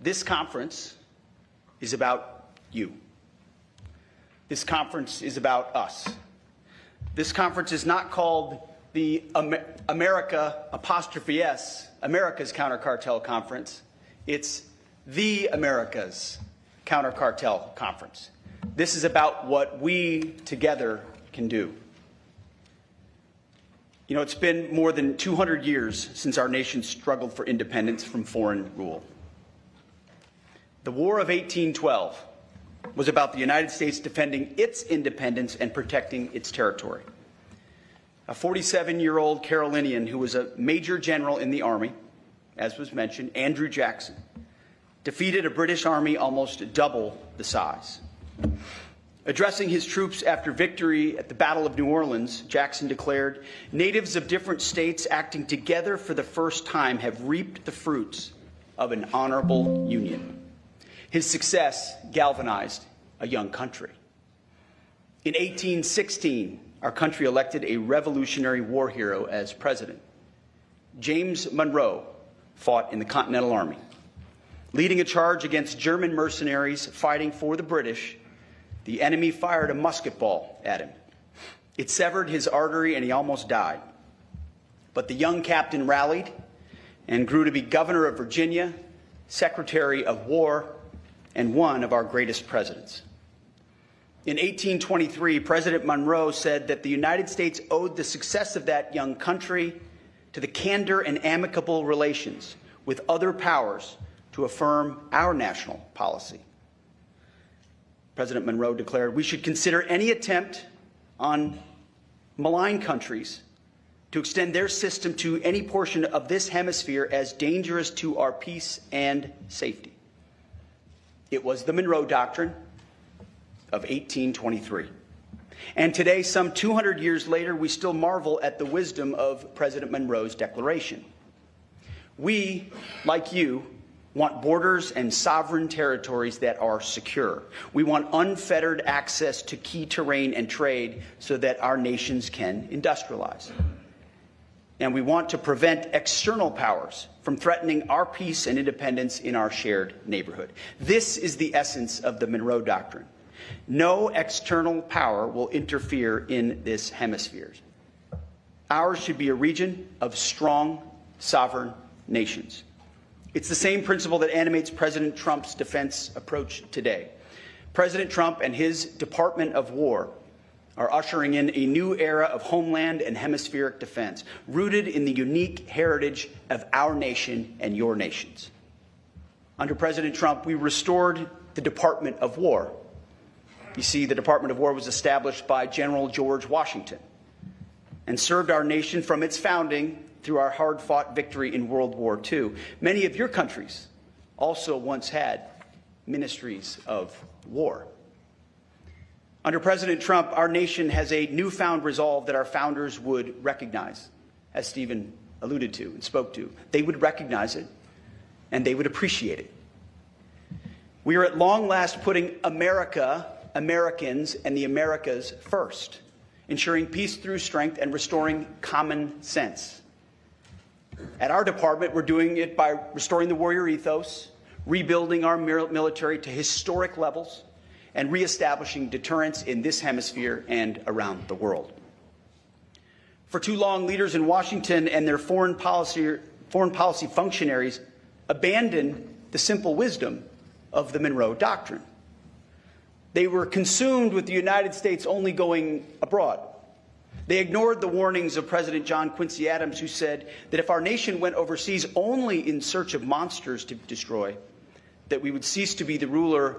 This conference is about you. This conference is about us. This conference is not called the America's Counter-Cartel Conference. It's the America's Counter-Cartel Conference. This is about what we together can do. You know, it's been more than 200 years since our nation struggled for independence from foreign rule. The War of 1812 was about the United States defending its independence and protecting its territory. A 47-year-old Carolinian who was a major general in the Army, as was mentioned, Andrew Jackson, defeated a British army almost double the size. Addressing his troops after victory at the Battle of New Orleans, Jackson declared, "Natives of different states acting together for the first time have reaped the fruits of an honorable union." His success galvanized a young country. In 1816, our country elected a Revolutionary War hero as president. James Monroe fought in the Continental Army, leading a charge against German mercenaries fighting for the British. The enemy fired a musket ball at him. It severed his artery and he almost died. But the young captain rallied and grew to be governor of Virginia, Secretary of War, and one of our greatest presidents. In 1823, President Monroe said that the United States owed the success of that young country to the candor and amicable relations with other powers to affirm our national policy. President Monroe declared, "We should consider any attempt on malign countries to extend their system to any portion of this hemisphere as dangerous to our peace and safety." It was the Monroe Doctrine of 1823. And today, some 200 years later, we still marvel at the wisdom of President Monroe's declaration. We, like you, want borders and sovereign territories that are secure. We want unfettered access to key terrain and trade so that our nations can industrialize. And we want to prevent external powers from threatening our peace and independence in our shared neighborhood. This is the essence of the Monroe Doctrine. No external power will interfere in this hemisphere. Ours should be a region of strong, sovereign nations. It's the same principle that animates President Trump's defense approach today. President Trump and his Department of War are ushering in a new era of homeland and hemispheric defense, rooted in the unique heritage of our nation and your nations. Under President Trump, we restored the Department of War. You see, the Department of War was established by General George Washington and served our nation from its founding through our hard-fought victory in World War II. Many of your countries also once had ministries of war. Under President Trump, our nation has a newfound resolve that our founders would recognize, as Stephen alluded to and spoke to. They would recognize it, and they would appreciate it. We are at long last putting America, Americans, and the Americas first, ensuring peace through strength and restoring common sense. At our department, we're doing it by restoring the warrior ethos, rebuilding our military to historic levels, and reestablishing deterrence in this hemisphere and around the world. For too long, leaders in Washington and their foreign policy functionaries abandoned the simple wisdom of the Monroe Doctrine. They were consumed with the United States only going abroad. They ignored the warnings of President John Quincy Adams, who said that if our nation went overseas only in search of monsters to destroy, that we would cease to be the ruler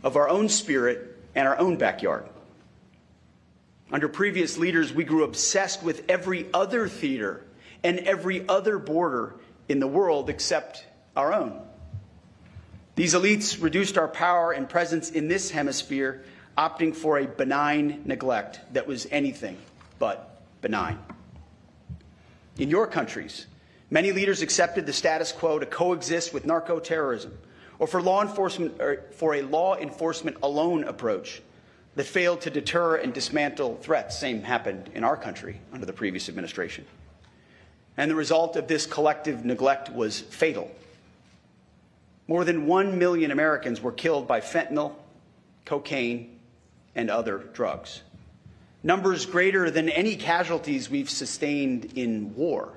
of our own spirit and our own backyard. Under previous leaders, we grew obsessed with every other theater and every other border in the world except our own. These elites reduced our power and presence in this hemisphere, opting for a benign neglect that was anything but benign. In your countries, many leaders accepted the status quo to coexist with narco-terrorism, or for a law enforcement alone approach that failed to deter and dismantle threats. Same happened in our country under the previous administration. And the result of this collective neglect was fatal. More than 1 million Americans were killed by fentanyl, cocaine, and other drugs. Numbers greater than any casualties we've sustained in war.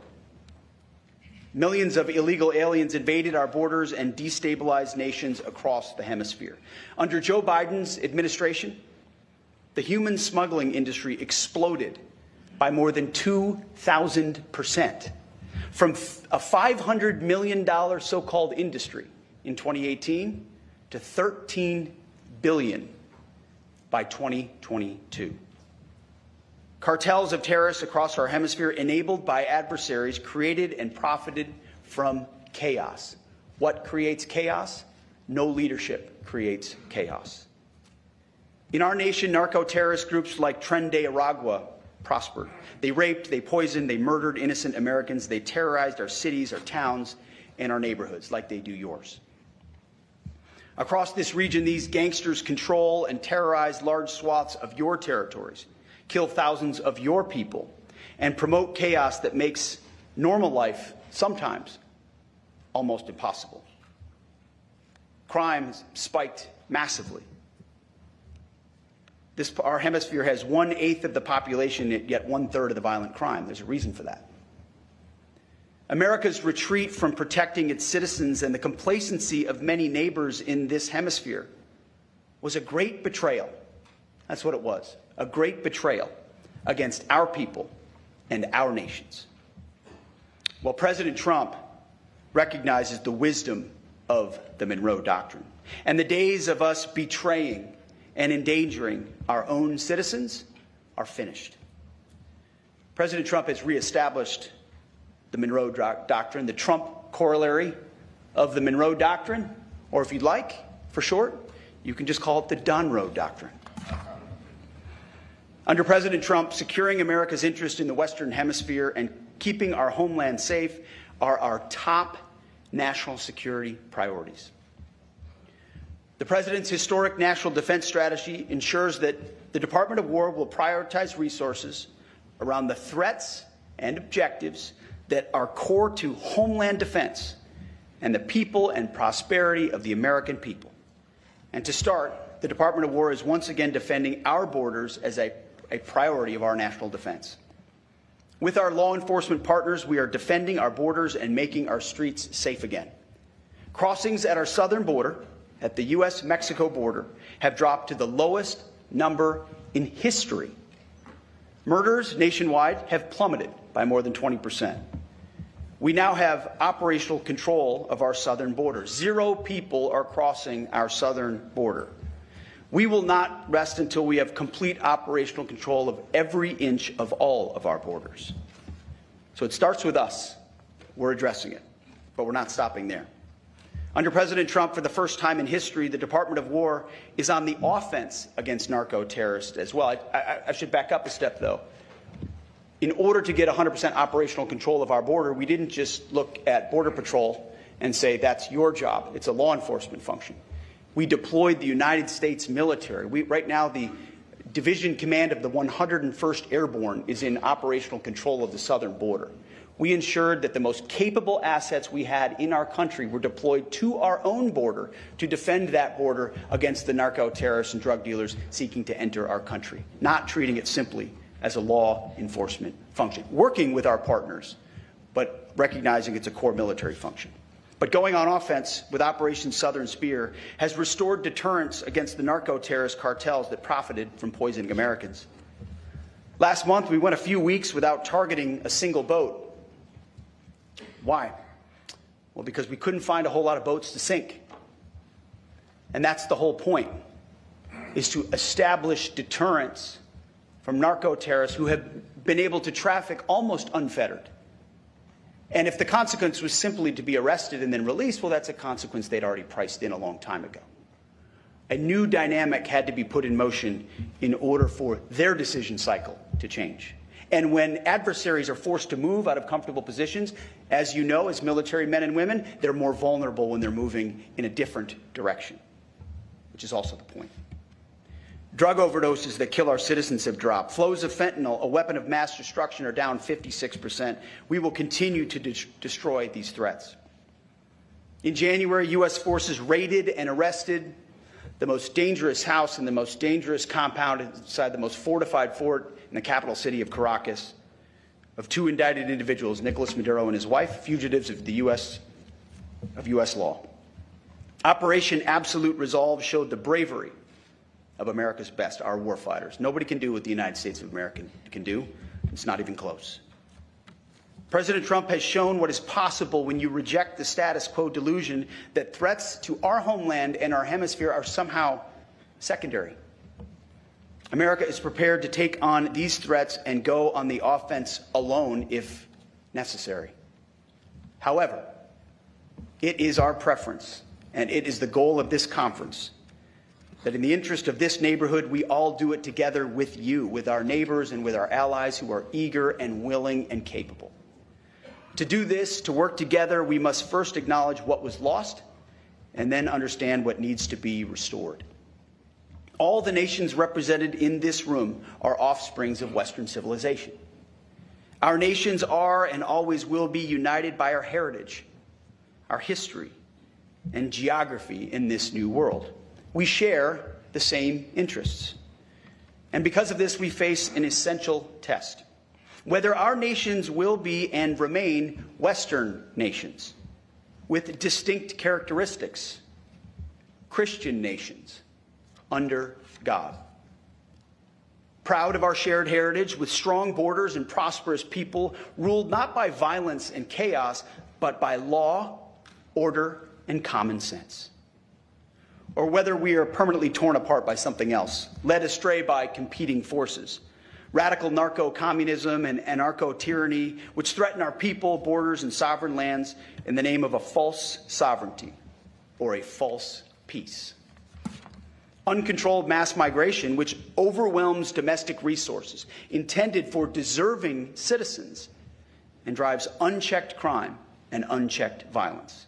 Millions of illegal aliens invaded our borders and destabilized nations across the hemisphere. Under Joe Biden's administration, the human smuggling industry exploded by more than 2,000%, from a $500 million so-called industry in 2018 to $13 billion by 2022. Cartels of terrorists across our hemisphere, enabled by adversaries, created and profited from chaos. What creates chaos? No leadership creates chaos. In our nation, narco-terrorist groups like Tren de Aragua prospered. They raped, they poisoned, they murdered innocent Americans. They terrorized our cities, our towns, and our neighborhoods like they do yours. Across this region, these gangsters control and terrorize large swaths of your territories, kill thousands of your people, and promote chaos that makes normal life sometimes almost impossible. Crime has spiked massively. Our hemisphere has 1/8 of the population, yet 1/3 of the violent crime. There's a reason for that. America's retreat from protecting its citizens and the complacency of many neighbors in this hemisphere was a great betrayal. That's what it was, a great betrayal against our people and our nations. Well, President Trump recognizes the wisdom of the Monroe Doctrine, and the days of us betraying and endangering our own citizens are finished. President Trump has reestablished the Monroe Doctrine, the Trump corollary of the Monroe Doctrine, or if you'd like, for short, you can just call it the Donroe Doctrine. Under President Trump, securing America's interest in the Western Hemisphere and keeping our homeland safe are our top national security priorities. The President's historic national defense strategy ensures that the Department of War will prioritize resources around the threats and objectives that are core to homeland defense and the people and prosperity of the American people. And to start, the Department of War is once again defending our borders as a priority of our national defense. With our law enforcement partners, we are defending our borders and making our streets safe again. Crossings at our southern border, at the U.S.-Mexico border, have dropped to the lowest number in history. Murders nationwide have plummeted by more than 20%. We now have operational control of our southern border. 0 people are crossing our southern border. We will not rest until we have complete operational control of every inch of all of our borders. So it starts with us. We're addressing it, but we're not stopping there. Under President Trump, for the first time in history, the Department of War is on the offense against narco-terrorists as well. I should back up a step, though. In order to get 100% operational control of our border, we didn't just look at Border Patrol and say, that's your job. It's a law enforcement function. We deployed the United States military. Right now, the Division Command of the 101st Airborne is in operational control of the southern border. We ensured that the most capable assets we had in our country were deployed to our own border to defend that border against the narco-terrorists and drug dealers seeking to enter our country, not treating it simply as a law enforcement function, working with our partners, but recognizing it's a core military function. But going on offense with Operation Southern Spear has restored deterrence against the narco-terrorist cartels that profited from poisoning Americans. Last month, we went a few weeks without targeting a single boat. Why? Well, because we couldn't find a whole lot of boats to sink. And that's the whole point, is to establish deterrence from narco-terrorists who have been able to traffic almost unfettered. And if the consequence was simply to be arrested and then released, well, that's a consequence they'd already priced in a long time ago. A new dynamic had to be put in motion in order for their decision cycle to change. And when adversaries are forced to move out of comfortable positions, as you know, as military men and women, they're more vulnerable when they're moving in a different direction, which is also the point. Drug overdoses that kill our citizens have dropped. Flows of fentanyl, a weapon of mass destruction, are down 56%. We will continue to destroy these threats. In January, U.S. forces raided and arrested the most dangerous house and the most dangerous compound inside the most fortified fort in the capital city of Caracas of two indicted individuals, Nicolas Maduro and his wife, fugitives of U.S. law. Operation Absolute Resolve showed the bravery of America's best, our warfighters. Nobody can do what the United States of America can do. It's not even close. President Trump has shown what is possible when you reject the status quo delusion that threats to our homeland and our hemisphere are somehow secondary. America is prepared to take on these threats and go on the offense alone if necessary. However, it is our preference, and it is the goal of this conference, that in the interest of this neighborhood, we all do it together with you, with our neighbors and with our allies who are eager and willing and capable. To do this, to work together, we must first acknowledge what was lost and then understand what needs to be restored. All the nations represented in this room are offsprings of Western civilization. Our nations are and always will be united by our heritage, our history, and geography in this new world. We share the same interests. And because of this, we face an essential test. Whether our nations will be and remain Western nations with distinct characteristics, Christian nations under God. Proud of our shared heritage with strong borders and prosperous people ruled not by violence and chaos, but by law, order, and common sense. Or whether we are permanently torn apart by something else, led astray by competing forces, radical narco-communism and anarcho-tyranny, which threaten our people, borders, and sovereign lands in the name of a false sovereignty or a false peace. Uncontrolled mass migration, which overwhelms domestic resources intended for deserving citizens and drives unchecked crime and unchecked violence.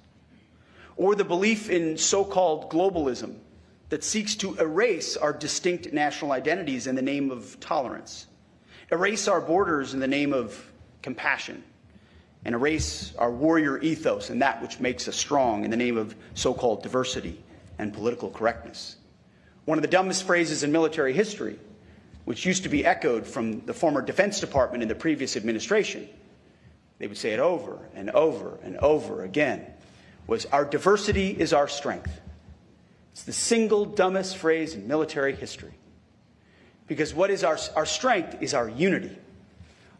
Or the belief in so-called globalism that seeks to erase our distinct national identities in the name of tolerance, erase our borders in the name of compassion, and erase our warrior ethos and that which makes us strong in the name of so-called diversity and political correctness. One of the dumbest phrases in military history, which used to be echoed from the former Defense Department in the previous administration, they would say it over and over and over again, was "Our diversity is our strength." It's the single dumbest phrase in military history. Because what is our strength is our unity.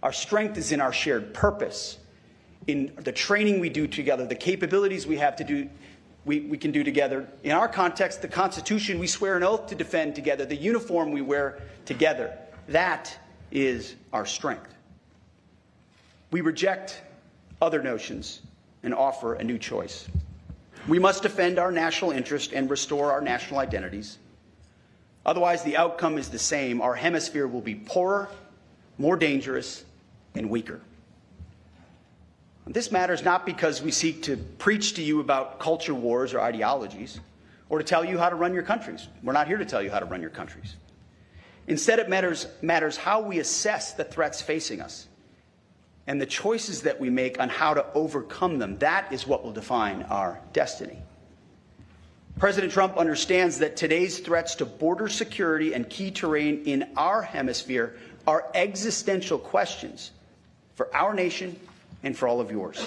Our strength is in our shared purpose, in the training we do together, the capabilities we have to do, we can do together. In our context, the Constitution we swear an oath to defend together, the uniform we wear together. That is our strength. We reject other notions and offer a new choice. We must defend our national interest and restore our national identities. Otherwise, the outcome is the same. Our hemisphere will be poorer, more dangerous, and weaker. This matters not because we seek to preach to you about culture wars or ideologies, or to tell you how to run your countries. We're not here to tell you how to run your countries. Instead, it matters how we assess the threats facing us and the choices that we make on how to overcome them. That is what will define our destiny. President Trump understands that today's threats to border security and key terrain in our hemisphere are existential questions for our nation and for all of yours.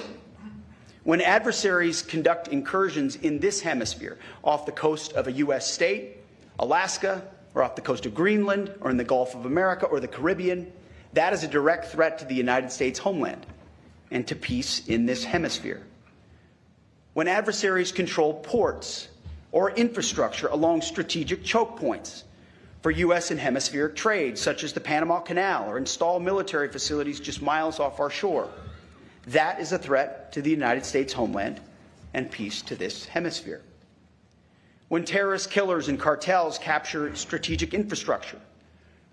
When adversaries conduct incursions in this hemisphere, off the coast of a U.S. state, Alaska, or off the coast of Greenland, or in the Gulf of America, or the Caribbean, that is a direct threat to the United States homeland and to peace in this hemisphere. When adversaries control ports or infrastructure along strategic choke points for U.S. and hemispheric trade, such as the Panama Canal, or install military facilities just miles off our shore, that is a threat to the United States homeland and peace to this hemisphere. When terrorist killers and cartels capture strategic infrastructure,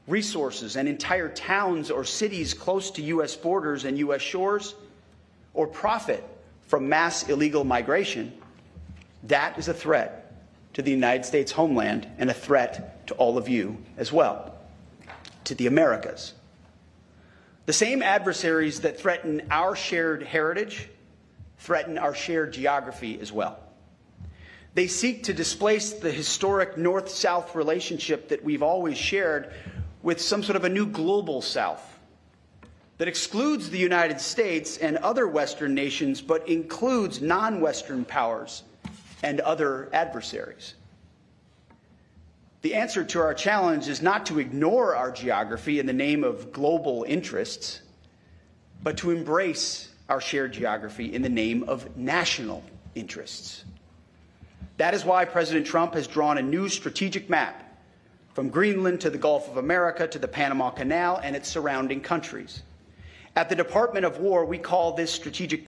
resources, and entire towns or cities close to U.S. borders and U.S. shores, or profit from mass illegal migration, that is a threat to the United States homeland and a threat to all of you as well, to the Americas. The same adversaries that threaten our shared heritage threaten our shared geography as well. They seek to displace the historic North-South relationship that we've always shared with some sort of a new global South that excludes the United States and other Western nations, but includes non-Western powers and other adversaries. The answer to our challenge is not to ignore our geography in the name of global interests, but to embrace our shared geography in the name of national interests. That is why President Trump has drawn a new strategic map from Greenland to the Gulf of America to the Panama Canal and its surrounding countries. At the Department of War, we call this strategic